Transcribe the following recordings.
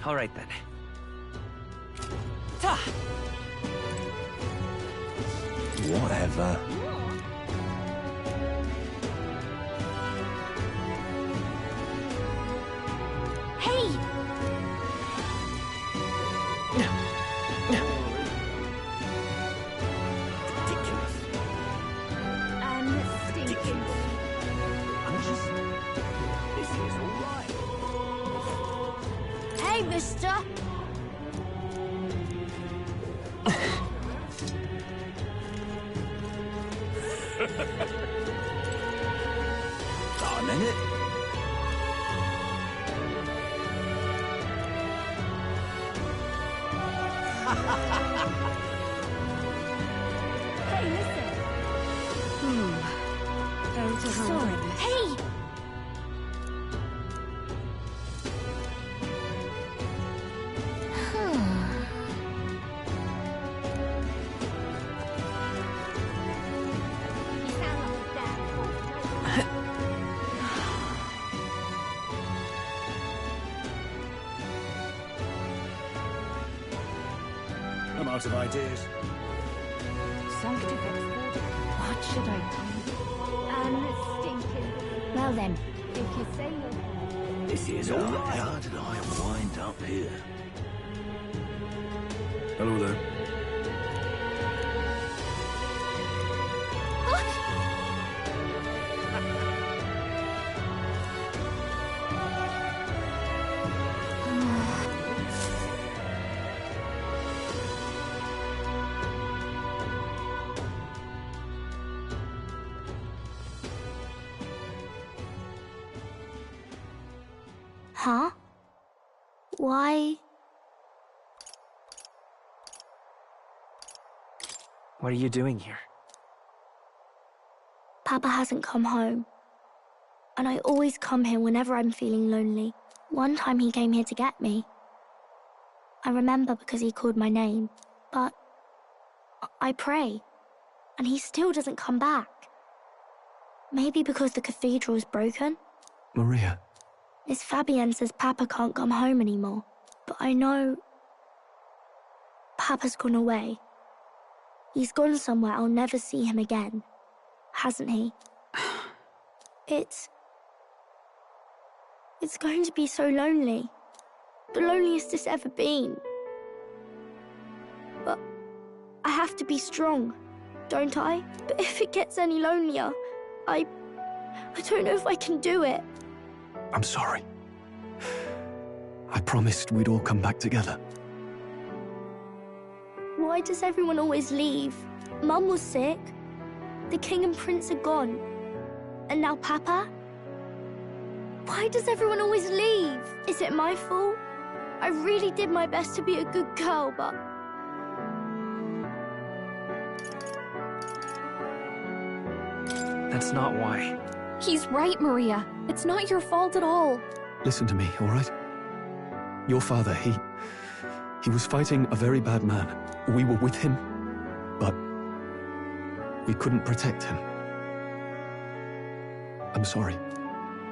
All right then. Ta! Whatever. Hey! Ridiculous. I'm stinking. I'm just... This is all right. Hey, mister! Darn it. Hey, listen! Going to Sorry. Hey! You sound like that. I'm out of ideas. What should I I'm stinking. Well then, if you say you're... This is all right. How did I wind up here? Hello there. Huh? Why? What are you doing here? Papa hasn't come home. And I always come here whenever I'm feeling lonely. One time he came here to get me. I remember because he called my name. But I pray. And he still doesn't come back. Maybe because the cathedral's broken? Maria. Miss Fabienne says Papa can't come home anymore. But I know... Papa's gone away. He's gone somewhere I'll never see him again. Hasn't he? It's going to be so lonely. The loneliest it's ever been. But I have to be strong, don't I? But if it gets any lonelier, I don't know if I can do it. I'm sorry. I promised we'd all come back together. Why does everyone always leave? Mum was sick. The king and prince are gone. And now Papa? Why does everyone always leave? Is it my fault? I really did my best to be a good girl, but... That's not why. He's right, Maria. It's not your fault at all. Listen to me, all right? Your father, he was fighting a very bad man. We were with him, but we couldn't protect him. I'm sorry.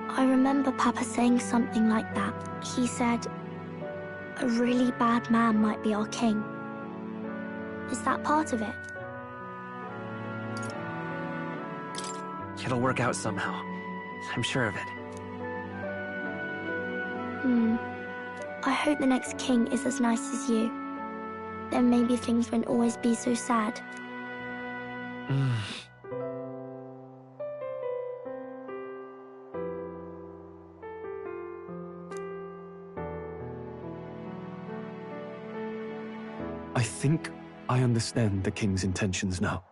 I remember Papa saying something like that. He said, a really bad man might be our king. Is that part of it? It'll work out somehow. I'm sure of it. I hope the next king is as nice as you. Then maybe things won't always be so sad. I think I understand the king's intentions now.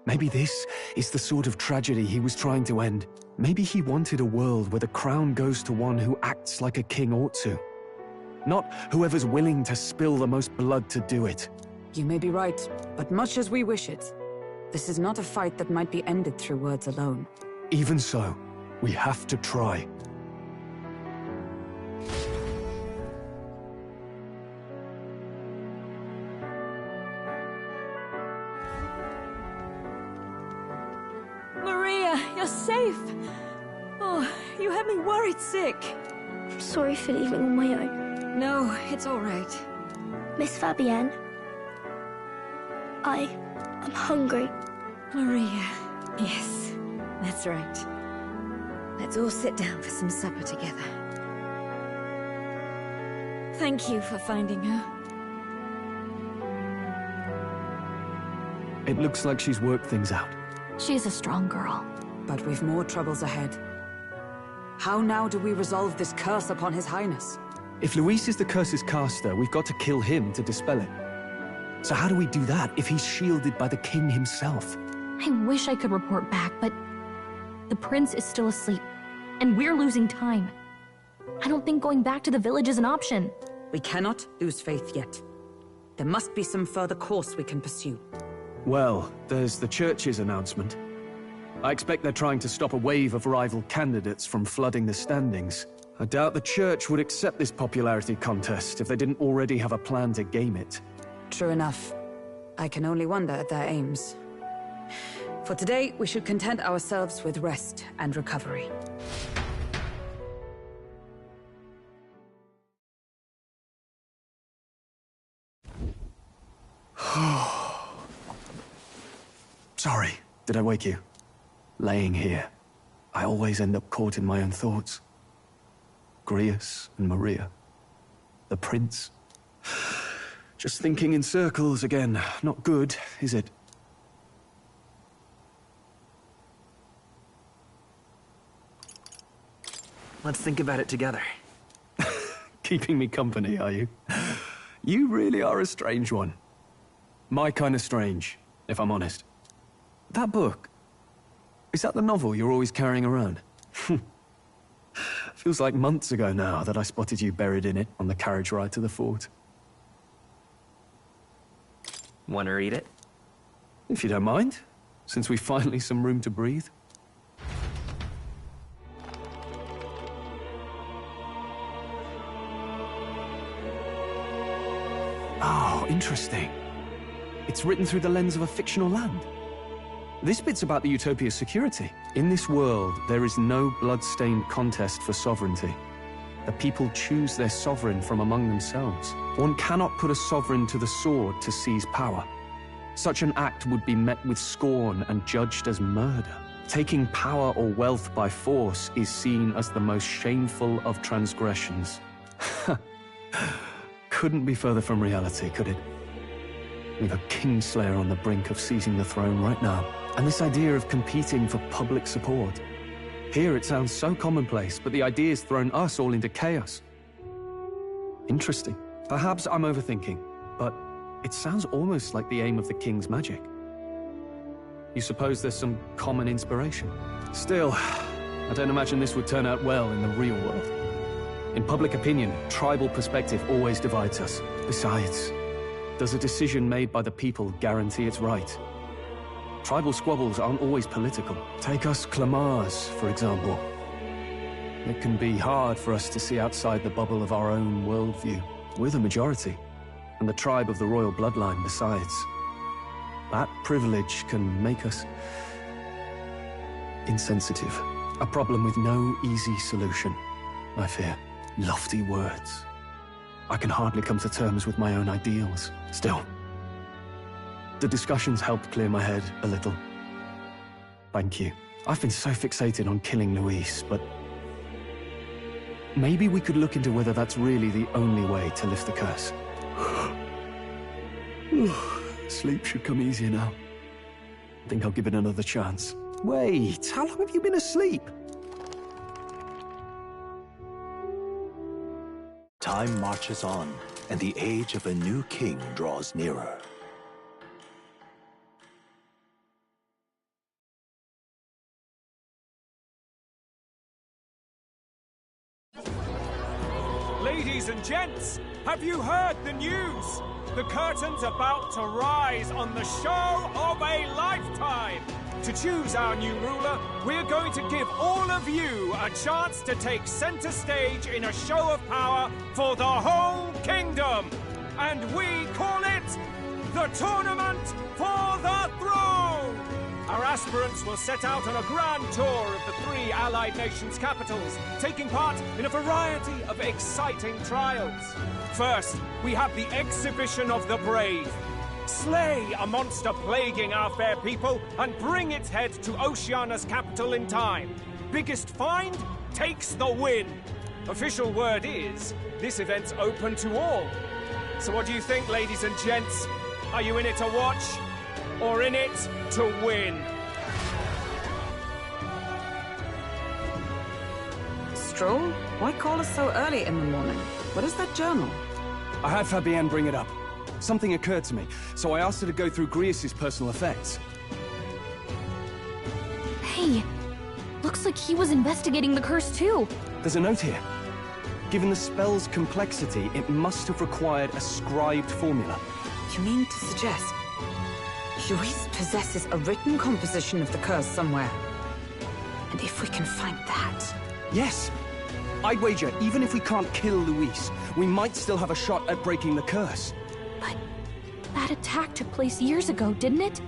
Maybe this is the sort of tragedy he was trying to end. Maybe he wanted a world where the crown goes to one who acts like a king ought to. Not whoever's willing to spill the most blood to do it. You may be right, but much as we wish it, this is not a fight that might be ended through words alone. Even so, we have to try. Maria, you're safe. Oh, you had me worried sick. I'm sorry for leaving on my own. No, it's all right. Miss Fabienne, I'm hungry. Maria. Yes, that's right. Let's all sit down for some supper together. Thank you for finding her. It looks like she's worked things out. She's a strong girl. But we've more troubles ahead. How now do we resolve this curse upon His Highness? If Luis is the curse's caster, we've got to kill him to dispel it. So how do we do that if he's shielded by the king himself? I wish I could report back, but the prince is still asleep, and we're losing time. I don't think going back to the village is an option. We cannot lose faith yet. There must be some further course we can pursue. Well, there's the church's announcement. I expect they're trying to stop a wave of rival candidates from flooding the standings. I doubt the church would accept this popularity contest if they didn't already have a plan to game it. True enough. I can only wonder at their aims. For today, we should content ourselves with rest and recovery. Sorry, did I wake you? Laying here, I always end up caught in my own thoughts. Grius and Maria. The prince. Just thinking in circles again. Not good, is it? Let's think about it together. Keeping me company, are you? You really are a strange one. My kind of strange, if I'm honest. That book, is that the novel you're always carrying around? Feels like months ago now that I spotted you buried in it on the carriage ride to the fort. Want to read it? If you don't mind, since we've finally some room to breathe. Oh, interesting. It's written through the lens of a fictional land. This bit's about the Utopia's security. In this world, there is no blood-stained contest for sovereignty. The people choose their sovereign from among themselves. One cannot put a sovereign to the sword to seize power. Such an act would be met with scorn and judged as murder. Taking power or wealth by force is seen as the most shameful of transgressions. Couldn't be further from reality, could it? We've a Kingslayer on the brink of seizing the throne right now. And this idea of competing for public support. Here it sounds so commonplace, but the idea's thrown us all into chaos. Interesting. Perhaps I'm overthinking, but it sounds almost like the aim of the king's magic. You suppose there's some common inspiration? Still, I don't imagine this would turn out well in the real world. In public opinion, tribal perspective always divides us. Besides, does a decision made by the people guarantee it's right? Tribal squabbles aren't always political. Take us Clamars, for example. It can be hard for us to see outside the bubble of our own worldview. We're the majority, and the tribe of the royal bloodline besides. That privilege can make us insensitive. A problem with no easy solution, I fear. Lofty words. I can hardly come to terms with my own ideals. Still, the discussions helped clear my head a little. Thank you. I've been so fixated on killing Luis, but maybe we could look into whether that's really the only way to lift the curse. Sleep should come easier now. I think I'll give it another chance. Wait, how long have you been asleep? Time marches on, and the age of a new king draws nearer. Ladies and gents, have you heard the news? The curtain's about to rise on the show of a lifetime. To choose our new ruler, we're going to give all of you a chance to take center stage in a show of power for the whole kingdom. And we call it the Tournament for the Throne! A our aspirants will set out on a grand tour of the 3 allied nations' capitals, taking part in a variety of exciting trials. First, we have the Exhibition of the Brave. Slay a monster plaguing our fair people and bring its head to Oceania's capital in time. Biggest find takes the win. Official word is, this event's open to all. So what do you think, ladies and gents? Are you in it to watch, or in it to win? Stroll? Why call us so early in the morning? What is that journal? I had Fabienne bring it up. Something occurred to me, so I asked her to go through Grius' personal effects. Hey, looks like he was investigating the curse too. There's a note here. Given the spell's complexity, it must have required a scribed formula. You mean to suggest Luis possesses a written composition of the curse somewhere? And if we can find that... Yes! I'd wager, even if we can't kill Luis, we might still have a shot at breaking the curse. But that attack took place years ago, didn't it?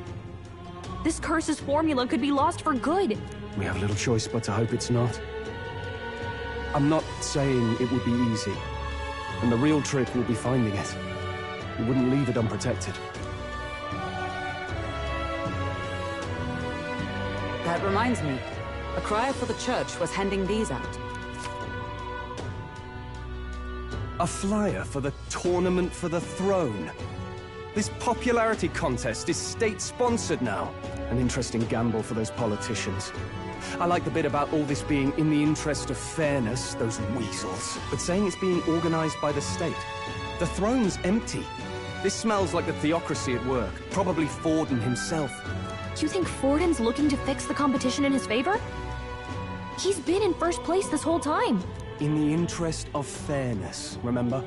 This curse's formula could be lost for good. We have little choice but to hope it's not. I'm not saying it would be easy. And the real trick will be finding it. We wouldn't leave it unprotected. That reminds me. A crier for the church was handing these out. A flyer for the Tournament for the Throne. This popularity contest is state-sponsored now. An interesting gamble for those politicians. I like the bit about all this being in the interest of fairness, those weasels. But saying it's being organized by the state. The throne's empty. This smells like the theocracy at work. Probably Forden himself. Do you think Forden's looking to fix the competition in his favor? He's been in first place this whole time. In the interest of fairness, remember?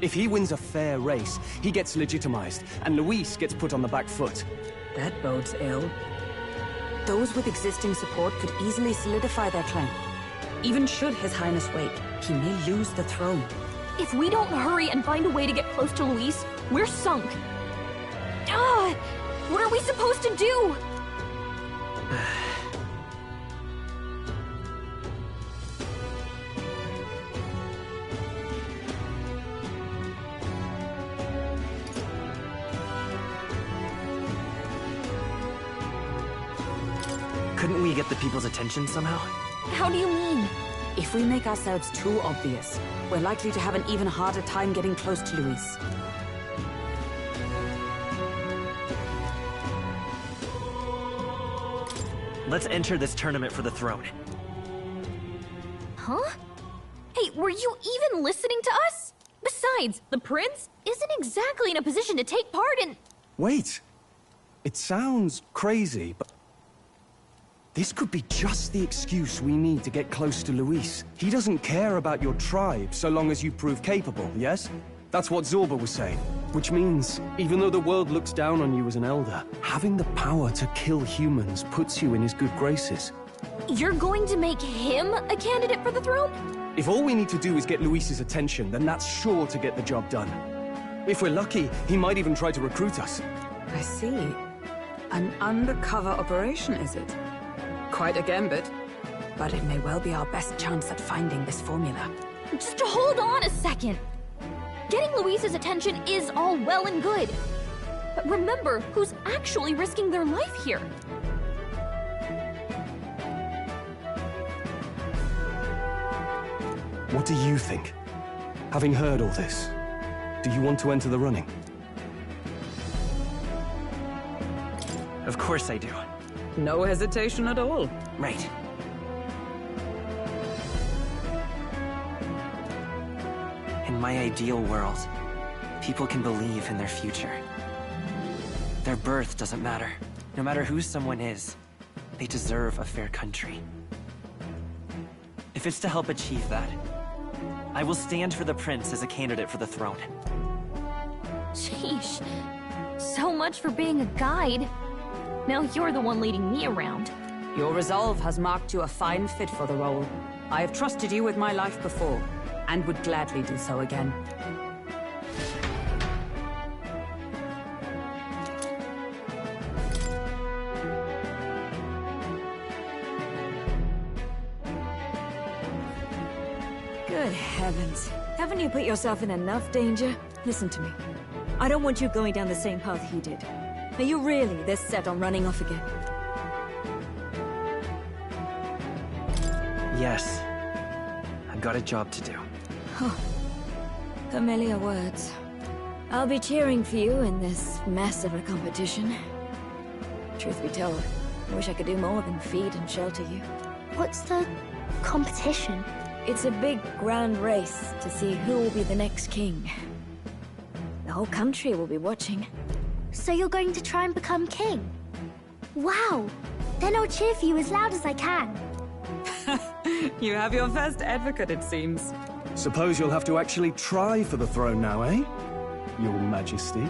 If he wins a fair race, he gets legitimized, and Luis gets put on the back foot. That bodes ill. Those with existing support could easily solidify their claim. Even should His Highness wake, he may lose the throne. If we don't hurry and find a way to get close to Luis, we're sunk. What are we supposed to do? Couldn't we get the people's attention somehow? How do you mean? If we make ourselves too obvious, we're likely to have an even harder time getting close to Luis. Let's enter this tournament for the throne. Huh? Hey, were you even listening to us? Besides, the prince isn't exactly in a position to take part in... Wait. It sounds crazy, but... this could be just the excuse we need to get close to Luis. He doesn't care about your tribe so long as you prove capable, yes? That's what Zorba was saying. Which means, even though the world looks down on you as an elder, having the power to kill humans puts you in his good graces. You're going to make him a candidate for the throne? If all we need to do is get Luis's attention, then that's sure to get the job done. If we're lucky, he might even try to recruit us. I see. An undercover operation, is it? Quite a gambit. But it may well be our best chance at finding this formula. Just hold on a second. Getting Luis's attention is all well and good. But remember who's actually risking their life here. What do you think? Having heard all this, do you want to enter the running? Of course I do. No hesitation at all. Right. In my ideal world, people can believe in their future. Their birth doesn't matter. No matter who someone is, they deserve a fair country. If it's to help achieve that, I will stand for the prince as a candidate for the throne. Sheesh. So much for being a guide. Now you're the one leading me around. Your resolve has marked you a fine fit for the role. I have trusted you with my life before, and would gladly do so again. Good heavens. Haven't you put yourself in enough danger? Listen to me. I don't want you going down the same path he did. Are you really this set on running off again? Yes. I've got a job to do. Familiar words. I'll be cheering for you in this mess of a competition. Truth be told, I wish I could do more than feed and shelter you. What's the competition? It's a big, grand race to see who will be the next king. The whole country will be watching. So you're going to try and become king? Wow! Then I'll cheer for you as loud as I can. You have your first advocate, it seems. Suppose you'll have to actually try for the throne now, eh? Your Majesty.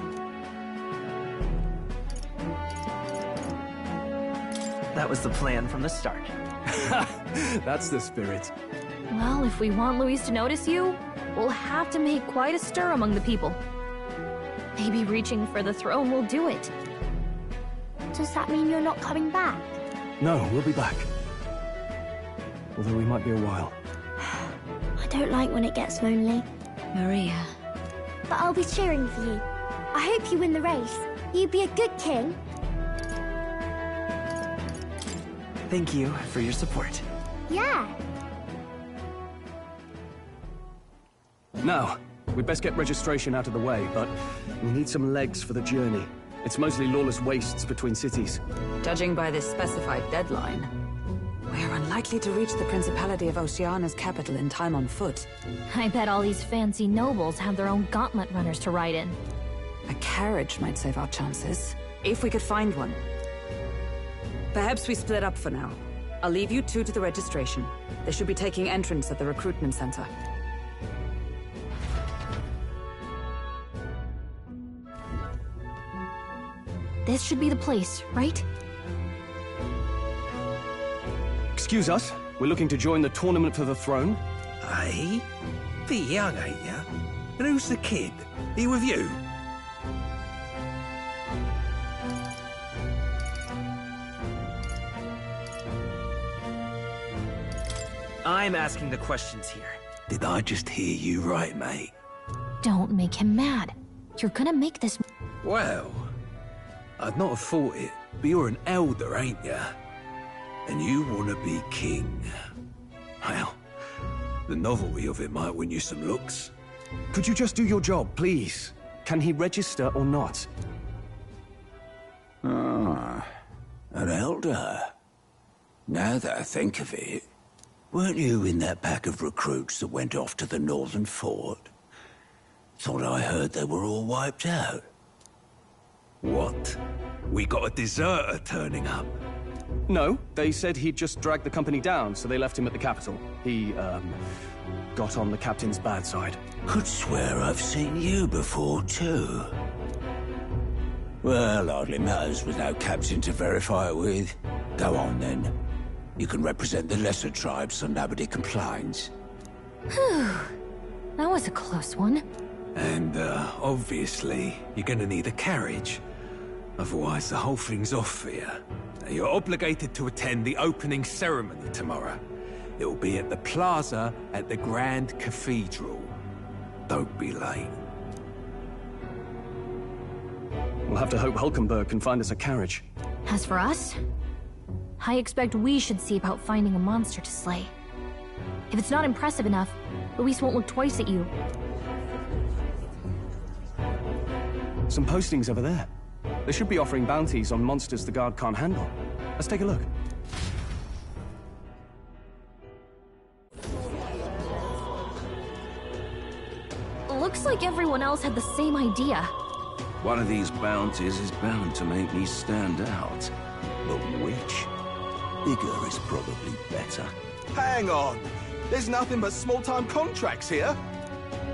That was the plan from the start. That's the spirit. Well, if we want Luis to notice you, we'll have to make quite a stir among the people. Maybe reaching for the throne will do it. Does that mean you're not coming back? No, we'll be back. Although we might be a while. I don't like when it gets lonely. Maria. But I'll be cheering for you. I hope you win the race. You'd be a good king. Thank you for your support. Yeah. Now, we'd best get registration out of the way, but we need some legs for the journey. It's mostly lawless wastes between cities. Judging by this specified deadline, we're unlikely to reach the Principality of Oceana's capital in time on foot. I bet all these fancy nobles have their own gauntlet runners to ride in. A carriage might save our chances, if we could find one. Perhaps we split up for now. I'll leave you two to the registration. They should be taking entrance at the recruitment center. This should be the place, right? Excuse us, we're looking to join the tournament for the throne. Aye? Bit young, ain't ya? And who's the kid? He with you? I'm asking the questions here. Did I just hear you right, mate? Don't make him mad. You're gonna make this... Well, I'd not have thought it, but you're an elder, ain't ya? And you want to be king. Well, the novelty of it might win you some looks. Could you just do your job, please? Can he register or not? Ah, an elder. Now that I think of it, weren't you in that pack of recruits that went off to the northern fort? Thought I heard they were all wiped out. What? We got a deserter turning up? No, they said he'd just dragged the company down, so they left him at the capital. He, got on the captain's bad side. Could swear I've seen you before, too. Well, hardly matters with no captain to verify it with. Go on, then. You can represent the lesser tribes so nobody complains. Whew. That was a close one. And, obviously, you're gonna need a carriage. Otherwise, the whole thing's off for you. Now, you're obligated to attend the opening ceremony tomorrow. It'll be at the plaza at the Grand Cathedral. Don't be late. We'll have to hope Hulkenberg can find us a carriage. As for us, I expect we should see about finding a monster to slay. If it's not impressive enough, Luis won't look twice at you. Some postings over there. They should be offering bounties on monsters the guard can't handle. Let's take a look. Looks like everyone else had the same idea. One of these bounties is bound to make me stand out. But which? Bigger is probably better. Hang on! There's nothing but small-time contracts here.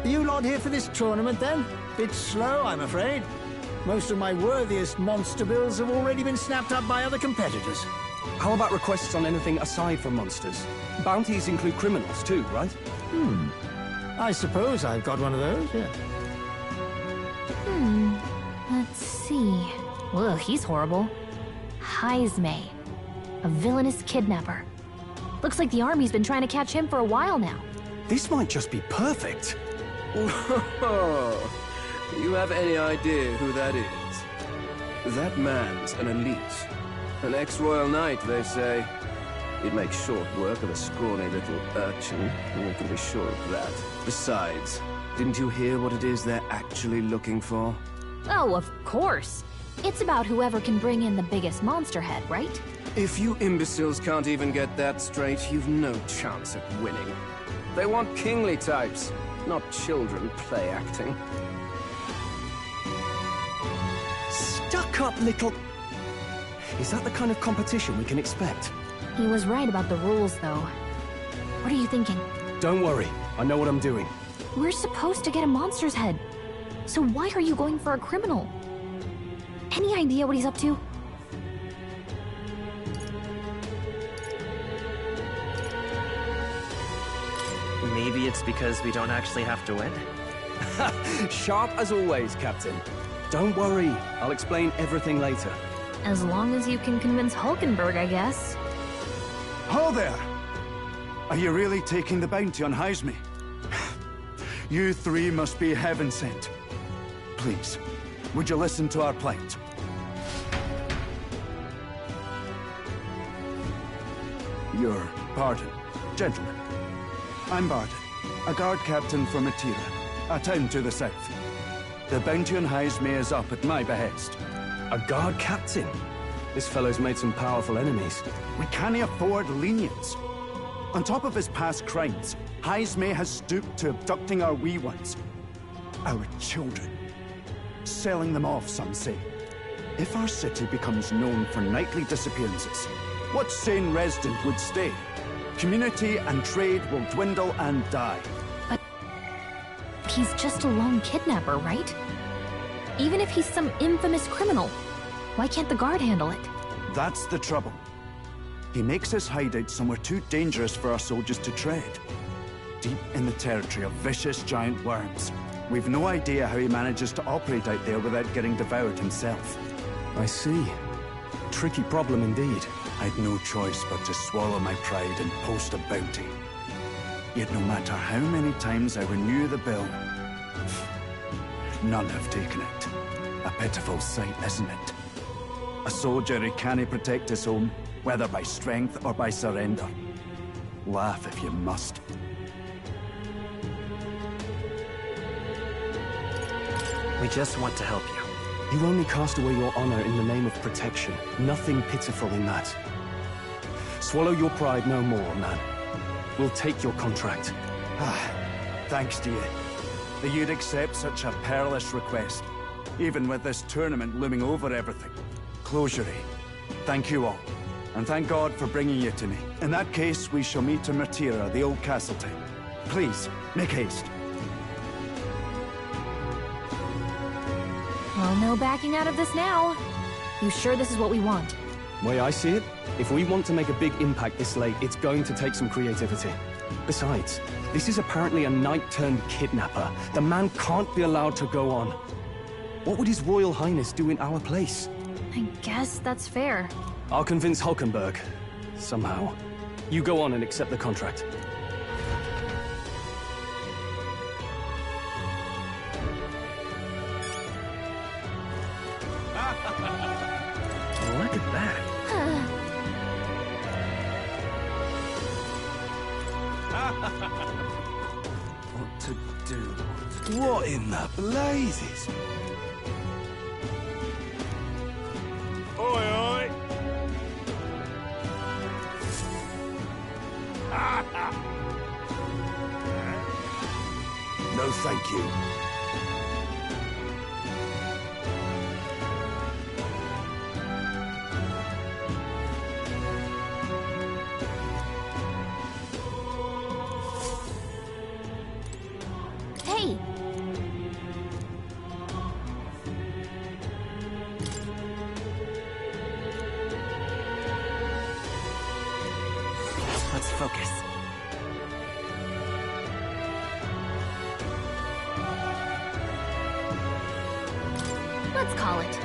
Are you lot here for this tournament, then? Bit slow, I'm afraid. Most of my worthiest monster bills have already been snapped up by other competitors. How about requests on anything aside from monsters? Bounties include criminals too, right? I suppose I've got one of those, yeah. Let's see. Ugh, he's horrible. Heisme, a villainous kidnapper. Looks like the army's been trying to catch him for a while now. This might just be perfect. Whoa! Do you have any idea who that is? That man's an elite. An ex-royal knight, they say. He'd make short work of a scrawny little urchin, and we can be sure of that. Besides, didn't you hear what it is they're actually looking for? Oh, of course. It's about whoever can bring in the biggest monster head, right? If you imbeciles can't even get that straight, you've no chance at winning. They want kingly types, not children play acting. Stuck-up little... Is that the kind of competition we can expect? He was right about the rules, though. What are you thinking? Don't worry, I know what I'm doing. We're supposed to get a monster's head. So why are you going for a criminal? Any idea what he's up to? Maybe it's because we don't actually have to win? Sharp as always, Captain. Don't worry, I'll explain everything later. As long as you can convince Hulkenberg, I guess. Ho there! Are you really taking the bounty on Heisme? You three must be heaven sent. Please, would you listen to our plight? Your pardon, gentlemen. I'm Barton, a guard captain from Matira, a town to the south. The bounty on Heisme is up at my behest. A guard captain? This fellow's made some powerful enemies. We can't afford lenience. On top of his past crimes, Heisme has stooped to abducting our wee ones. Our children. Selling them off, some say. If our city becomes known for nightly disappearances, what sane resident would stay? Community and trade will dwindle and die. But he's just a lone kidnapper, right? Even if he's some infamous criminal, why can't the guard handle it? That's the trouble. He makes his hideout somewhere too dangerous for our soldiers to tread. Deep in the territory of vicious giant worms. We've no idea how he manages to operate out there without getting devoured himself. I see. Tricky problem indeed. I'd no choice but to swallow my pride and post a bounty. Yet no matter how many times I renew the bill, none have taken it. A pitiful sight, isn't it? A soldier who can't protect his home, whether by strength or by surrender. Laugh if you must. We just want to help you. You only cast away your honor in the name of protection. Nothing pitiful in that. Swallow your pride no more, man. We'll take your contract. Thanks to you. That you'd accept such a perilous request, even with this tournament looming over everything. Closure. Thank you all. And thank God for bringing you to me. In that case, we shall meet in Matira, the old castle town. Please, make haste. Well, no backing out of this now. You sure this is what we want? Way I see it, if we want to make a big impact this late, it's going to take some creativity. Besides, this is apparently a knight-turned-kidnapper. The man can't be allowed to go on. What would His Royal Highness do in our place? I guess that's fair. I'll convince Hulkenberg. Somehow. You go on and accept the contract. Look at that. What to do? What in the blazes? Oi, oi! No, thank you. Hey! Let's focus. Let's call it.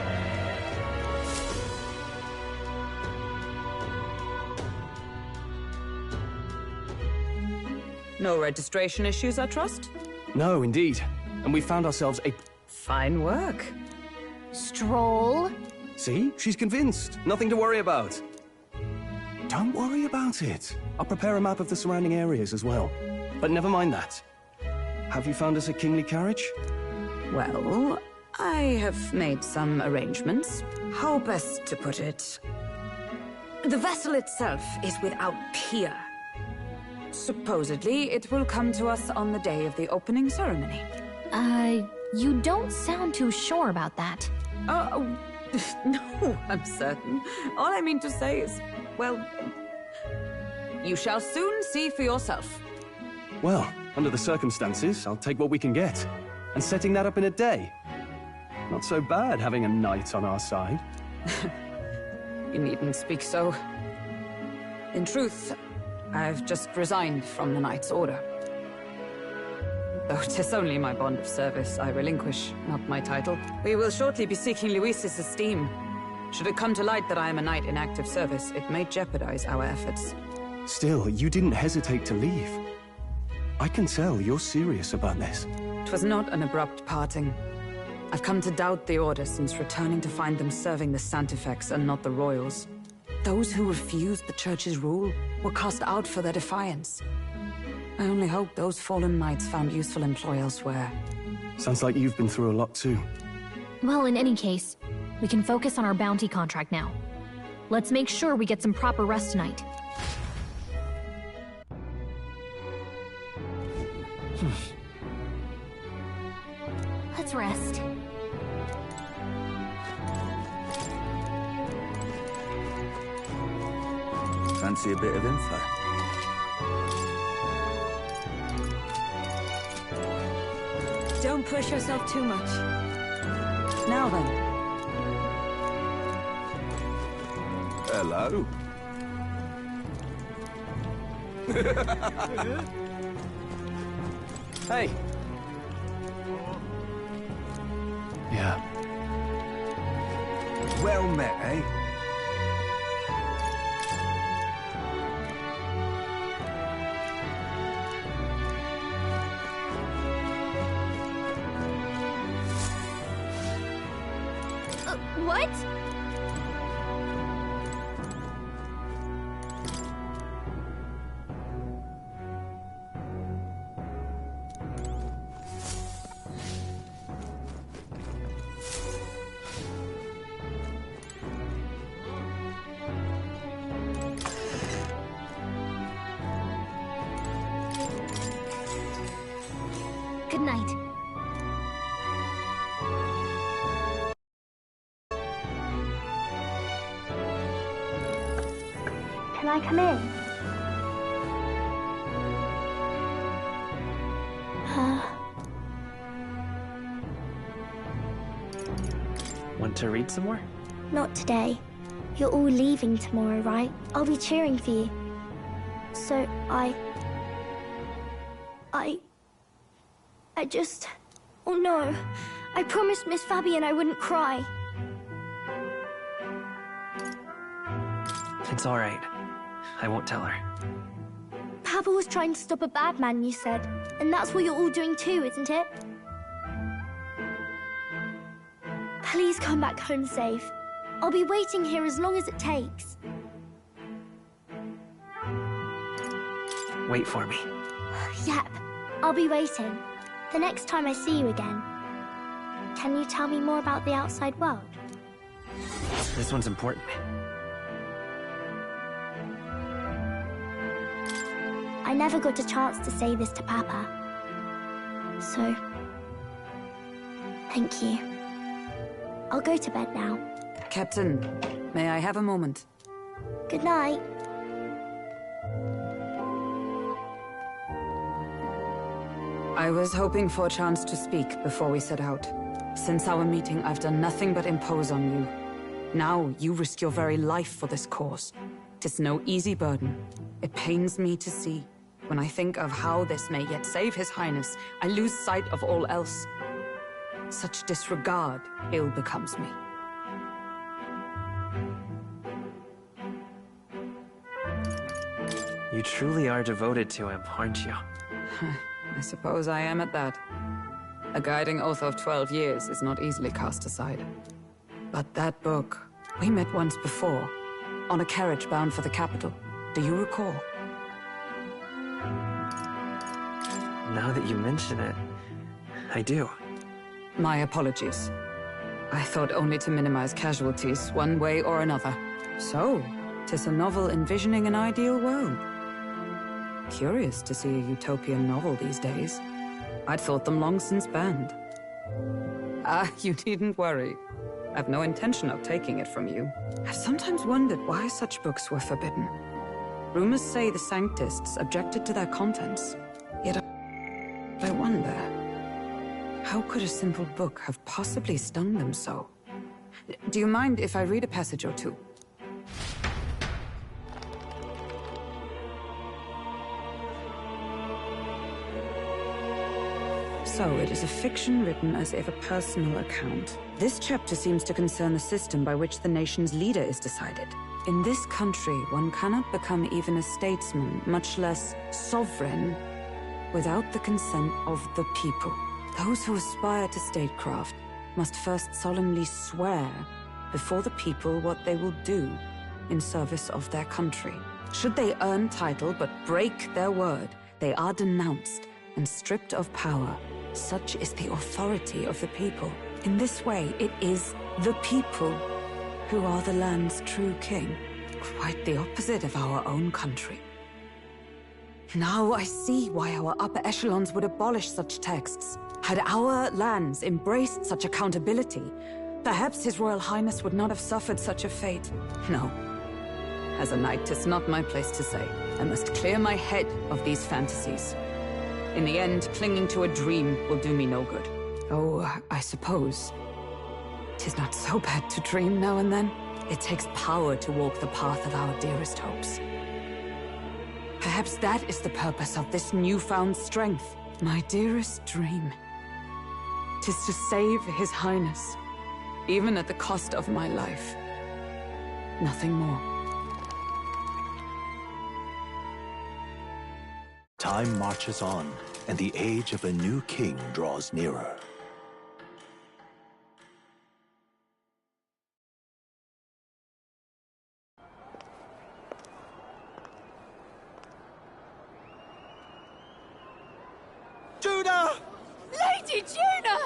No registration issues, I trust? No, indeed. And we found ourselves a... Fine work. Stroll. See? She's convinced. Nothing to worry about. Don't worry about it. I'll prepare a map of the surrounding areas as well. But never mind that. Have you found us a kingly carriage? Well, I have made some arrangements. How best to put it? The vessel itself is without peer. Supposedly, it will come to us on the day of the opening ceremony. You don't sound too sure about that. Oh, no, I'm certain. All I mean to say is, well, you shall soon see for yourself. Well, under the circumstances, I'll take what we can get. And setting that up in a day. Not so bad having a knight on our side. You needn't speak so. In truth, I've just resigned from the Knight's Order. Though 'tis only my bond of service I relinquish, not my title. We will shortly be seeking Luis's esteem. Should it come to light that I am a knight in active service, it may jeopardize our efforts. Still, you didn't hesitate to leave. I can tell you're serious about this. 'Twas not an abrupt parting. I've come to doubt the Order since returning to find them serving the Santifex and not the Royals. Those who refused the Church's rule were cast out for their defiance. I only hope those fallen knights found useful employ elsewhere. Sounds like you've been through a lot too. Well, in any case, we can focus on our bounty contract now. Let's make sure we get some proper rest tonight. Let's rest. Fancy a bit of info? Don't push yourself too much. Now then. Hello. Hey! Yeah. Well met, eh? What? Good night. Can I come in? Want to read some more? Not today. You're all leaving tomorrow, right? I'll be cheering for you. So I just... Oh no. I promised Miss Fabian I wouldn't cry. It's all right. I won't tell her. Papa was trying to stop a bad man, you said. And that's what you're all doing too, isn't it? Please come back home safe. I'll be waiting here as long as it takes. Wait for me. Yep, I'll be waiting. The next time I see you again. Can you tell me more about the outside world? This one's important. I never got a chance to say this to Papa. So, thank you. I'll go to bed now. Captain, may I have a moment? Good night. I was hoping for a chance to speak before we set out. Since our meeting, I've done nothing but impose on you. Now, you risk your very life for this cause. 'Tis no easy burden. It pains me to see. When I think of how this may yet save His Highness, I lose sight of all else. Such disregard ill becomes me. You truly are devoted to him, aren't you? I suppose I am at that. A guiding oath of 12 years is not easily cast aside. But that book, we met once before, on a carriage bound for the capital. Do you recall? Now that you mention it, I do. My apologies. I thought only to minimize casualties, one way or another. So, 'tis a novel envisioning an ideal world. Curious to see a utopian novel these days. I'd thought them long since banned. You needn't worry. I've no intention of taking it from you. I've sometimes wondered why such books were forbidden. Rumors say the Sanctists objected to their contents. Yet I wonder, how could a simple book have possibly stung them so? Do you mind if I read a passage or two? So, it is a fiction written as if a personal account. This chapter seems to concern the system by which the nation's leader is decided. In this country, one cannot become even a statesman, much less sovereign, without the consent of the people. Those who aspire to statecraft must first solemnly swear before the people what they will do in service of their country. Should they earn title but break their word, they are denounced and stripped of power. Such is the authority of the people. In this way, it is the people who are the land's true king. Quite the opposite of our own country. Now I see why our upper echelons would abolish such texts. Had our lands embraced such accountability, perhaps His Royal Highness would not have suffered such a fate. No. As a knight, 'tis not my place to say. I must clear my head of these fantasies. In the end, clinging to a dream will do me no good. Oh, I suppose 'tis not so bad to dream now and then. It takes power to walk the path of our dearest hopes. Perhaps that is the purpose of this newfound strength. My dearest dream. 'Tis to save His Highness, even at the cost of my life. Nothing more. Time marches on, and the age of a new king draws nearer. Juna! Lady Juna!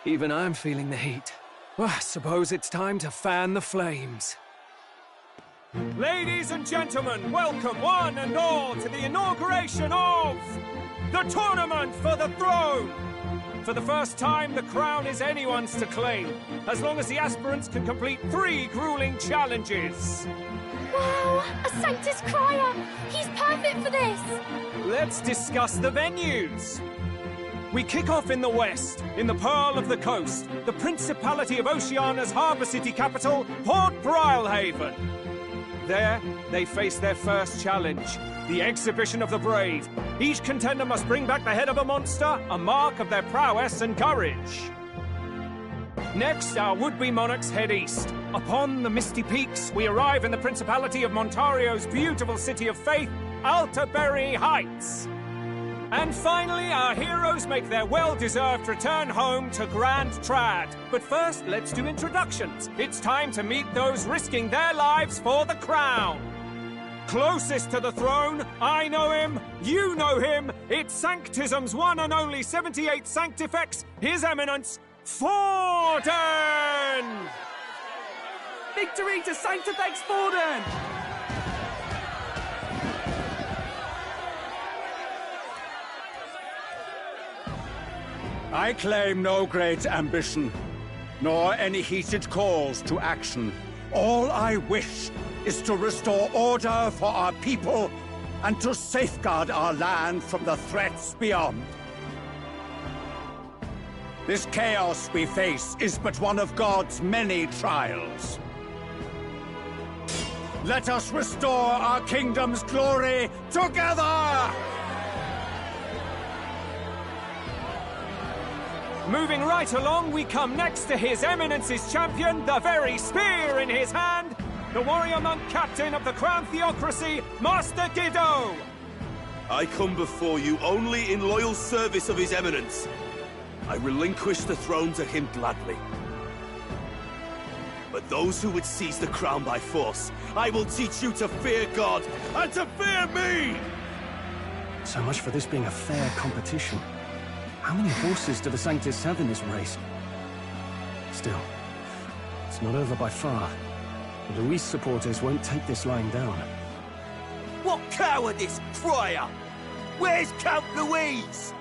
Even I'm feeling the heat. Well, I suppose it's time to fan the flames. Ladies and gentlemen, welcome one and all to the inauguration of the Tournament for the Throne! For the first time, the crown is anyone's to claim, as long as the aspirants can complete 3 grueling challenges. Wow! A Sanctus Crier! He's perfect for this! Let's discuss the venues. We kick off in the west, in the Pearl of the Coast, the Principality of Oceania's harbour city capital, Port Brilehaven. There, they face their first challenge, the Exhibition of the Brave. Each contender must bring back the head of a monster, a mark of their prowess and courage. Next, our would-be monarchs head east. Upon the misty peaks, we arrive in the Principality of Montario's beautiful city of faith, Altaberry Heights. And finally, our heroes make their well-deserved return home to Grand Trad. But first, let's do introductions. It's time to meet those risking their lives for the crown. Closest to the throne, I know him, you know him. It's Sanctism's one and only 78th Sanctifex, His Eminence, Forden! Victory to Sanctifex Forden! I claim no great ambition, nor any heated calls to action. All I wish is to restore order for our people and to safeguard our land from the threats beyond. This chaos we face is but one of God's many trials. Let us restore our kingdom's glory together! Moving right along, we come next to His Eminence's champion, the very spear in his hand, the warrior monk captain of the Crown Theocracy, Master Guido! I come before you only in loyal service of His Eminence. I relinquish the throne to him gladly. But those who would seize the crown by force, I will teach you to fear God and to fear me! So much for this being a fair competition. How many horses do the Sanctus have in this race? Still, it's not over by far. The Luis supporters won't take this lying down. What cowardice, Friar! Where's Count Louise?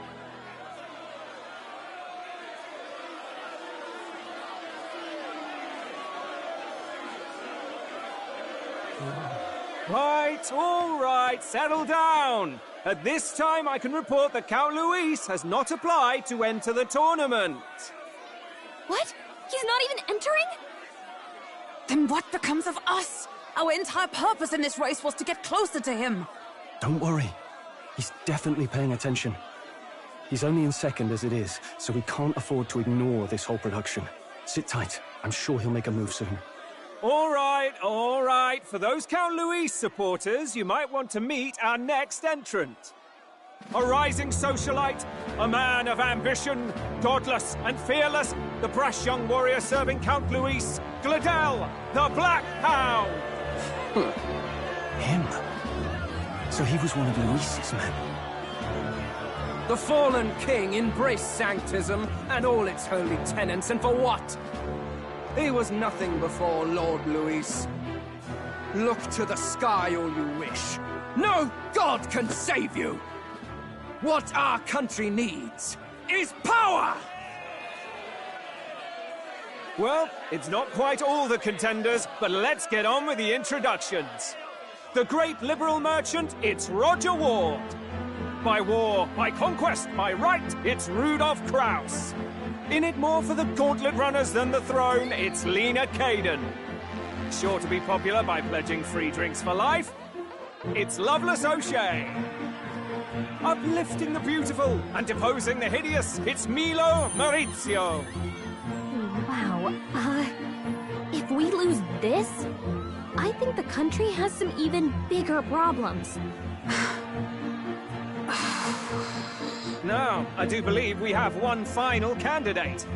Right, all right, settle down. At this time, I can report that Count Luis has not applied to enter the tournament. What? He's not even entering? Then what becomes of us? Our entire purpose in this race was to get closer to him. Don't worry. He's definitely paying attention. He's only in second as it is, so we can't afford to ignore this whole production. Sit tight. I'm sure he'll make a move soon. All right, all right. For those Count Luis supporters, you might want to meet our next entrant. A rising socialite, a man of ambition, godless and fearless, the brash young warrior serving Count Luis, Gladel, the Black Hound. Him? So he was one of Luis's men. The fallen king embraced Sanctism and all its holy tenets, and for what? He was nothing before Lord Luis. Look to the sky all you wish. No god can save you! What our country needs is power! Well, it's not quite all the contenders, but let's get on with the introductions. The great liberal merchant, it's Roger Ward. By war, by conquest, by right, it's Rudolph Kraus. In it more for the gauntlet runners than the throne, it's Lena Caden. Sure to be popular by pledging free drinks for life, it's Loveless O'Shea. Uplifting the beautiful and deposing the hideous, it's Milo Maurizio. Wow, if we lose this, I think the country has some even bigger problems. Now, I do believe we have one final candidate.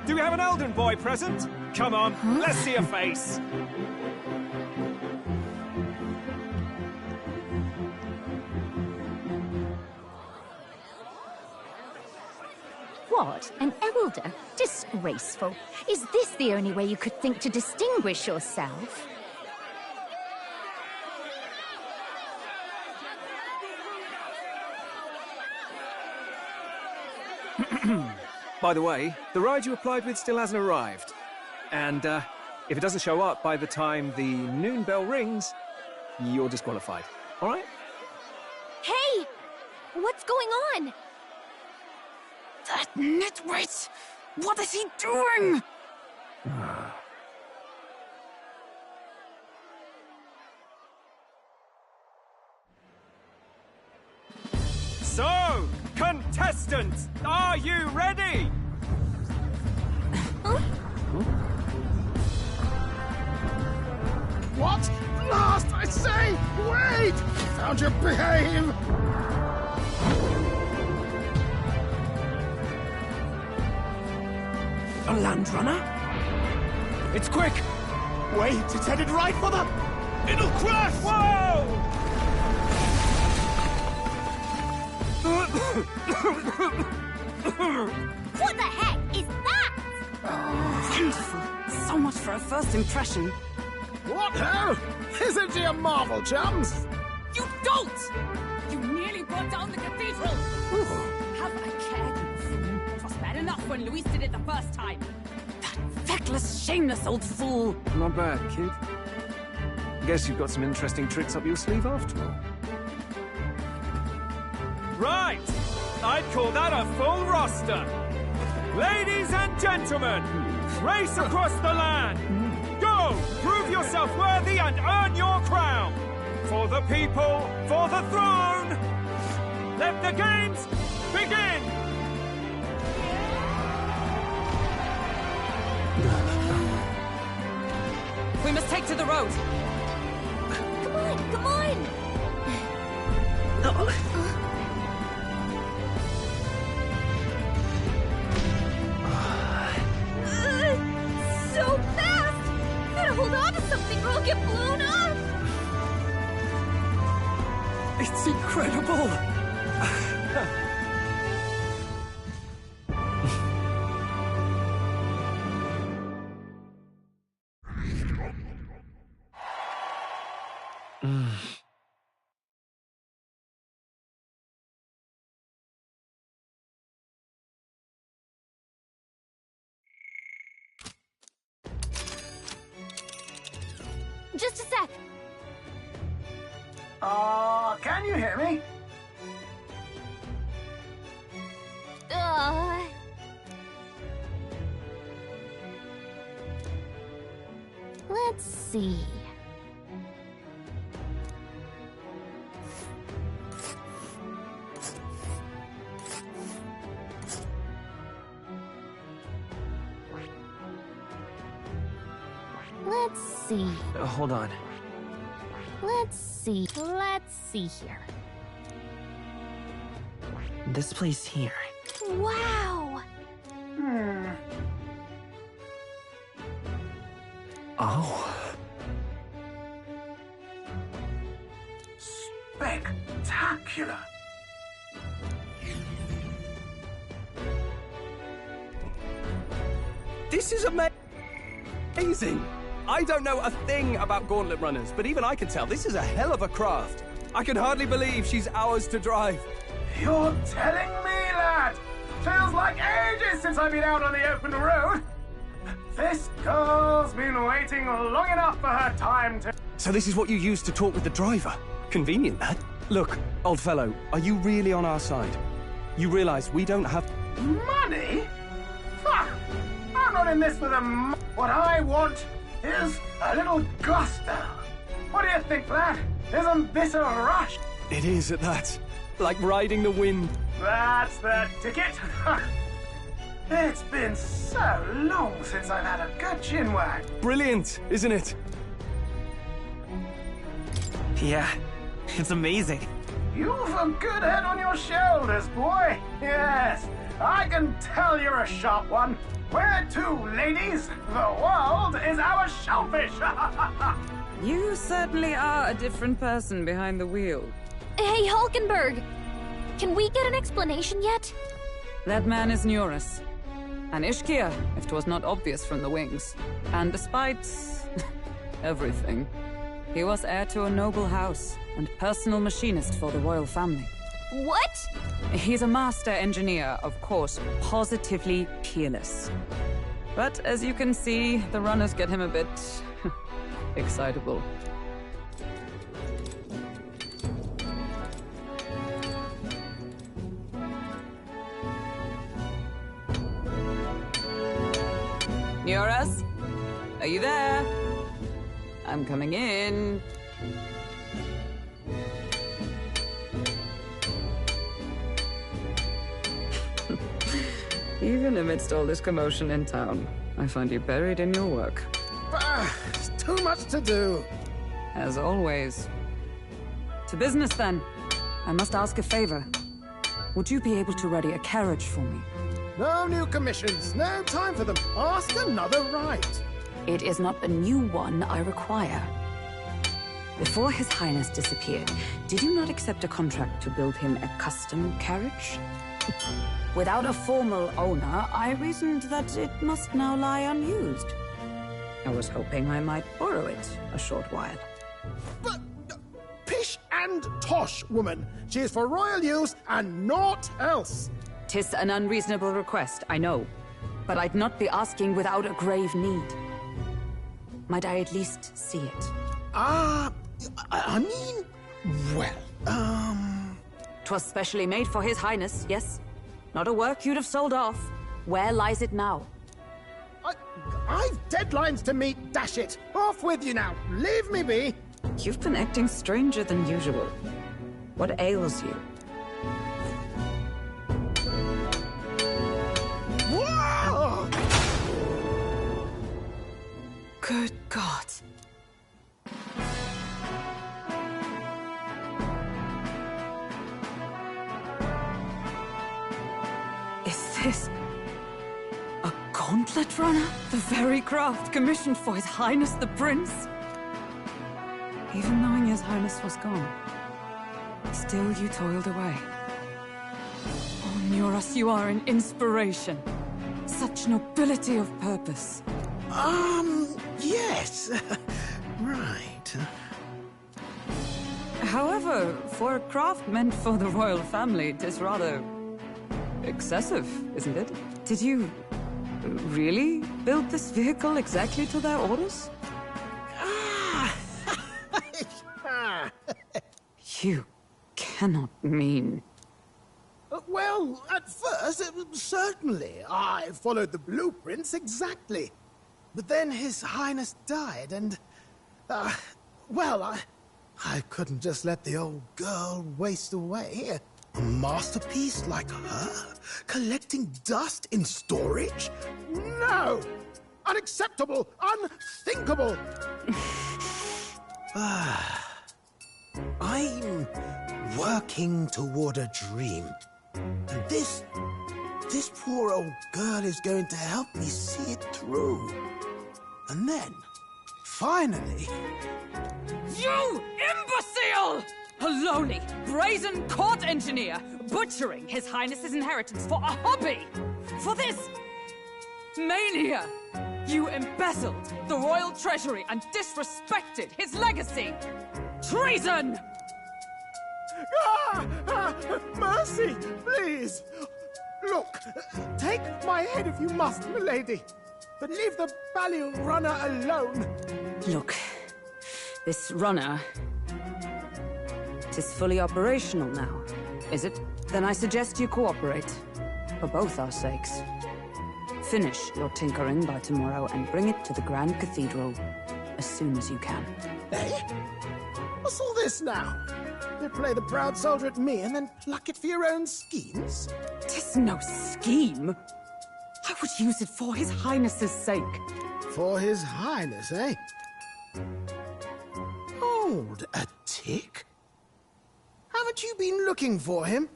Do we have an Elden boy present? Come on, let's see a face. What? An elder? Disgraceful. Is this the only way you could think to distinguish yourself? By the way, the ride you applied with still hasn't arrived. And, if it doesn't show up by the time the noon bell rings, you're disqualified. All right? Hey! What's going on? That nitwit! What is he doing? So, contestants, are you ready? What? Last, I say! Wait! Found your behave! A land runner? It's quick! Wait, it's headed right for them! It'll crash! Whoa! What the heck is that? Wonderful. So much for a first impression. What ho? Isn't he a marvel, chums? You don't! You nearly brought down the cathedral! Have a care, you fool. It was bad enough when Luis did it the first time. That feckless, shameless old fool! Not bad, kid. Guess you've got some interesting tricks up your sleeve after all. Right! I'd call that a full roster. Ladies and gentlemen, race across the land. Go! Prove yourself worthy and earn your crown. For the people, for the throne. Let the games begin! We must take to the road. Come on, come on! So fast! Gotta hold on to something or I'll get blown up! It's incredible! Just a sec. Can you hear me? Let's see. Let's see. Hold on. Let's see. Let's see here. This place here. Wow! Oh. Spectacular! This is amazing! I don't know a thing about gauntlet runners, but even I can tell this is a hell of a craft. I can hardly believe she's ours to drive. You're telling me that? Feels like ages since I've been out on the open road. This girl's been waiting long enough for her time to... So this is what you used to talk with the driver? Convenient, that. Look, old fellow, are you really on our side? You realize we don't have... Money? Fuck! I'm not in this for the What I want is a little gusto. What do you think, lad? Isn't this a rush? It is at that. Like riding the wind. That's the ticket. It's been so long since I've had a good chin wag. Brilliant, isn't it? Yeah, it's amazing. You've a good head on your shoulders, boy. Yes, I can tell you're a sharp one. Where to, ladies? The world is our shellfish. You certainly are a different person behind the wheel. Hey, Hulkenberg! Can we get an explanation yet? That man is Neurus. An Ishkia, if 'twas not obvious from the wings. And despite... everything, he was heir to a noble house and personal machinist for the royal family. What? He's a master engineer, of course, positively peerless. But as you can see, the runners get him a bit excitable. Nioras? Are you there? I'm coming in. Even amidst all this commotion in town, I find you buried in your work. Too much to do. As always. To business, then. I must ask a favor. Would you be able to ready a carriage for me? No new commissions, no time for them. Ask another right. It is not a new one I require. Before His Highness disappeared, did you not accept a contract to build him a custom carriage? Without a formal owner, I reasoned that it must now lie unused. I was hoping I might borrow it a short while. But pish and tosh, woman. She is for royal use and naught else. 'Tis an unreasonable request, I know. But I'd not be asking without a grave need. Might I at least see it? I mean, well, 'Twas specially made for His Highness, yes? Not a work you'd have sold off. Where lies it now? I've deadlines to meet, dash it! Off with you now! Leave me be! You've been acting stranger than usual. What ails you? Whoa! Good God. Is this a gauntlet runner? The very craft commissioned for His Highness the Prince? Even knowing His Highness was gone, still you toiled away. Oh, Nioras, you are an inspiration. Such nobility of purpose. Yes. Right. However, for a craft meant for the royal family, it is rather excessive, isn't it? Did you really build this vehicle exactly to their orders? You cannot mean... Well, at first, certainly. I followed the blueprints exactly. But then His Highness died, and... well, I couldn't just let the old girl waste away. A masterpiece like her? Collecting dust in storage? No! Unacceptable! Unthinkable! I'm working toward a dream. And this poor old girl is going to help me see it through. And then, finally... You imbecile! A lowly, brazen court engineer, butchering His Highness's inheritance for a hobby! For this... mania! You embezzled the royal treasury and disrespected his legacy! Treason! Mercy, please! Look, take my head if you must, milady. But leave the Balliol runner alone. Look, this runner... is fully operational now, is it? Then I suggest you cooperate. For both our sakes. Finish your tinkering by tomorrow and bring it to the Grand Cathedral as soon as you can. Eh? What's all this now? You play the proud soldier at me and then pluck it for your own schemes? 'Tis no scheme. I would use it for His Highness's sake. For His Highness, eh? Hold a tick. Haven't you been looking for him?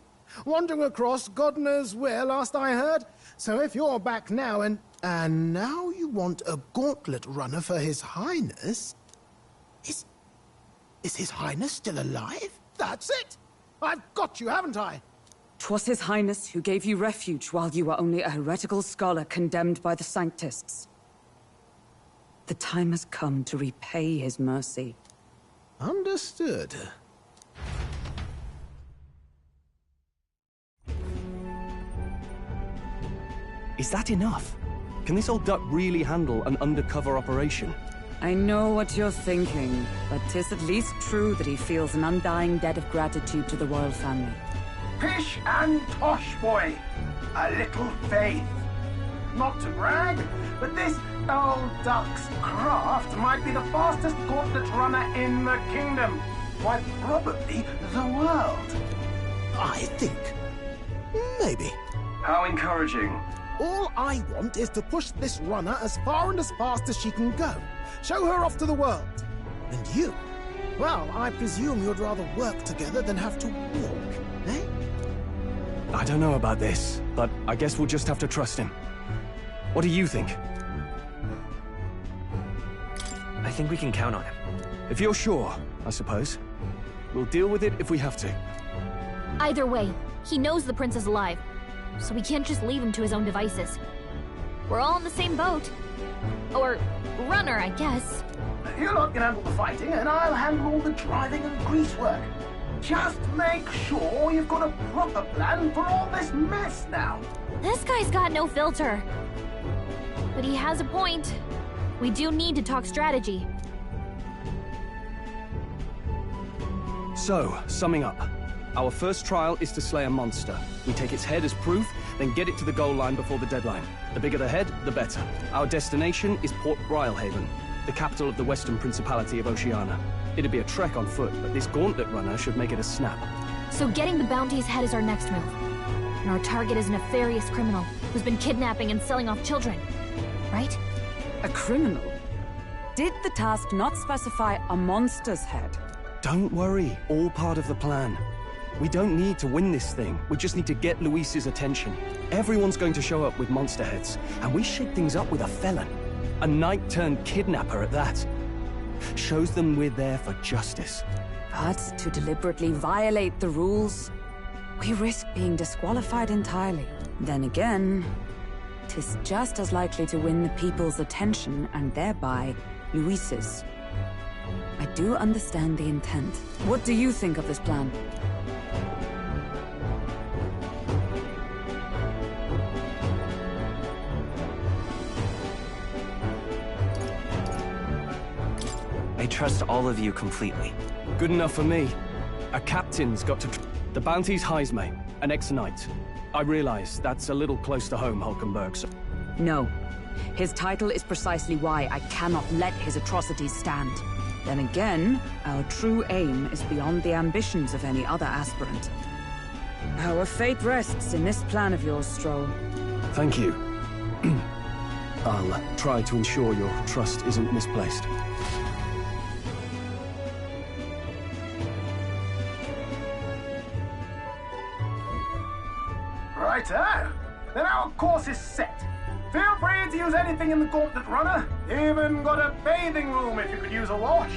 Wandering across God knows where, last I heard. So if you're back now and now you want a gauntlet runner for His Highness... Is His Highness still alive? That's it! I've got you, haven't I? 'Twas His Highness who gave you refuge while you were only a heretical scholar condemned by the Sanctists. The time has come to repay His mercy. Understood. Is that enough? Can this old duck really handle an undercover operation? I know what you're thinking, but 'tis at least true that he feels an undying debt of gratitude to the royal family. Pish and tosh, boy. A little faith. Not to brag, but this old duck's craft might be the fastest gauntlet runner in the kingdom. Quite probably the world. I think. Maybe. How encouraging. All I want is to push this runner as far and as fast as she can go. Show her off to the world. And you? Well, I presume you'd rather work together than have to walk, eh? I don't know about this, but I guess we'll just have to trust him. What do you think? I think we can count on him. If you're sure, I suppose. We'll deal with it if we have to. Either way, he knows the prince is alive, so we can't just leave him to his own devices. We're all in the same boat. Or runner, I guess. You lot can handle the fighting, and I'll handle all the driving and grease work. Just make sure you've got a proper plan for all this mess now. This guy's got no filter. But he has a point. We do need to talk strategy. So, summing up. Our first trial is to slay a monster. We take its head as proof, then get it to the goal line before the deadline. The bigger the head, the better. Our destination is Port Rhylehaven, the capital of the Western Principality of Oceania. It'd be a trek on foot, but this gauntlet runner should make it a snap. So getting the bounty's head is our next move. And our target is a nefarious criminal who's been kidnapping and selling off children. Right? A criminal? Did the task not specify a monster's head? Don't worry, all part of the plan. We don't need to win this thing, we just need to get Luis's attention. Everyone's going to show up with monster heads, and we shake things up with a felon. A knight-turned-kidnapper at that. Shows them we're there for justice. But to deliberately violate the rules, we risk being disqualified entirely. Then again, 'tis just as likely to win the people's attention and thereby Luis's. I do understand the intent. What do you think of this plan? I trust all of you completely. Good enough for me. A captain's got to... The bounty's Heisme, an ex-knight. I realize that's a little close to home, Hulkenberg, so... No. His title is precisely why I cannot let his atrocities stand. Then again, our true aim is beyond the ambitions of any other aspirant. Our fate rests in this plan of yours, Stroll. Thank you. I'll try to ensure your trust isn't misplaced. Righto. Then our course is set. Feel free to use anything in the gauntlet runner. Even got a bathing room if you could use a wash.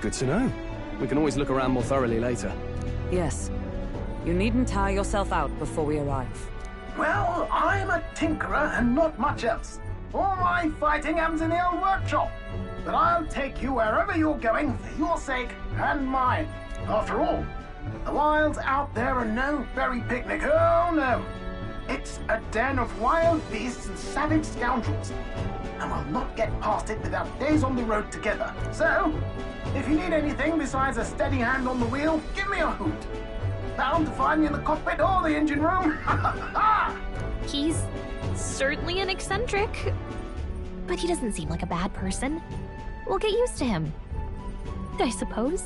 Good to know. We can always look around more thoroughly later. Yes. You needn't tire yourself out before we arrive. Well, I'm a tinkerer and not much else. All my fighting happens in the old workshop. But I'll take you wherever you're going for your sake and mine. After all, the wilds out there are no fairy picnic. Oh, no. It's a den of wild beasts and savage scoundrels. And we'll not get past it without days on the road together. So, if you need anything besides a steady hand on the wheel, give me a hoot. Bound to find me in the cockpit or the engine room. He's certainly an eccentric, but he doesn't seem like a bad person. We'll get used to him, I suppose.